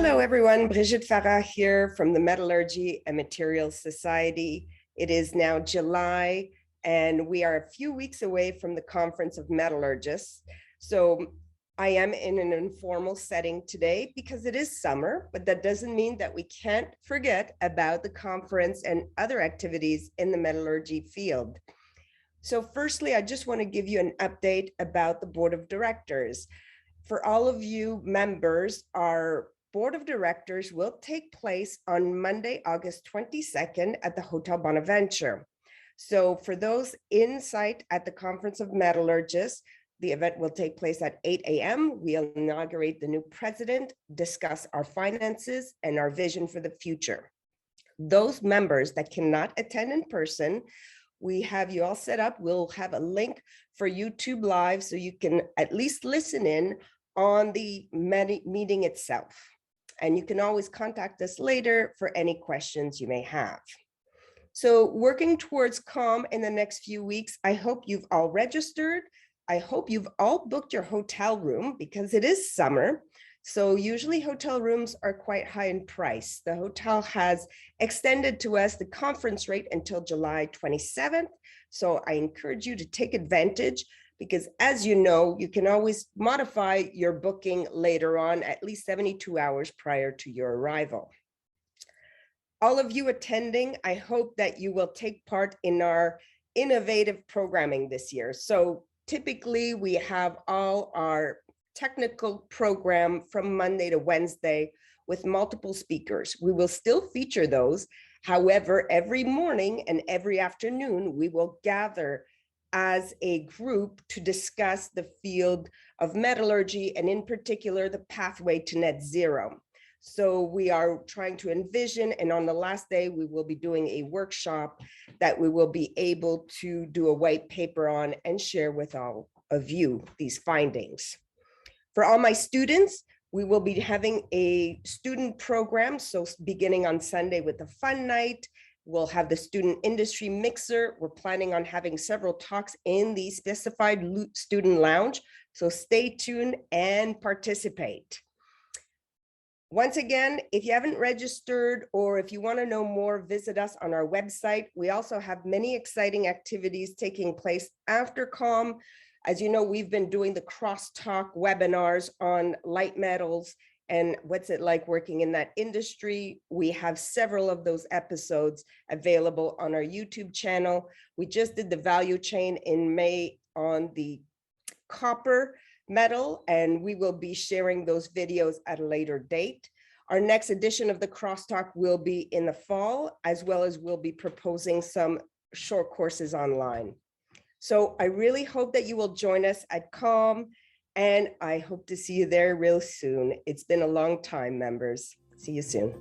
Hello, everyone. Brigitte Farah here from the Metallurgy and Materials Society. It is now July, and we are a few weeks away from the Conference of Metallurgists. So I am in an informal setting today because it is summer, but that doesn't mean that we can't forget about the conference and other activities in the metallurgy field. So firstly, I just want to give you an update about the Board of Directors. For all of you members, our Board of Directors will take place on Monday, August 22nd at the Hotel Bonaventure. So for those in site at the Conference of Metallurgists, the event will take place at 8 a.m. We'll inaugurate the new president, discuss our finances and our vision for the future. Those members that cannot attend in person, we have you all set up. We'll have a link for YouTube Live so you can at least listen in on the meeting itself. And you can always contact us later for any questions you may have. So working towards COM in the next few weeks, I hope you've all registered. I hope you've all booked your hotel room because it is summer. So usually hotel rooms are quite high in price. The hotel has extended to us the conference rate until July 27th. So I encourage you to take advantage because, as you know, you can always modify your booking later on, at least 72 hours prior to your arrival. All of you attending, I hope that you will take part in our innovative programming this year. So typically we have all our technical program from Monday to Wednesday with multiple speakers. We will still feature those. However, every morning and every afternoon, we will gather as a group to discuss the field of metallurgy and in particular, the pathway to net zero. So we are trying to envision, and on the last day, we will be doing a workshop that we will be able to do a white paper on and share with all of you these findings. For all my students, we will be having a student program. So beginning on Sunday with the fun night, we'll have the student industry mixer. We're planning on having several talks in the specified student lounge. So stay tuned and participate. Once again, if you haven't registered or if you want to know more, visit us on our website. We also have many exciting activities taking place after COM. As you know, we've been doing the Crosstalk webinars on light metals and what's it like working in that industry. We have several of those episodes available on our YouTube channel. We just did the value chain in May on the copper metal, and we will be sharing those videos at a later date. Our next edition of the Crosstalk will be in the fall, as well as we'll be proposing some short courses online. So I really hope that you will join us at COM, and I hope to see you there real soon. It's been a long time, members. See you soon.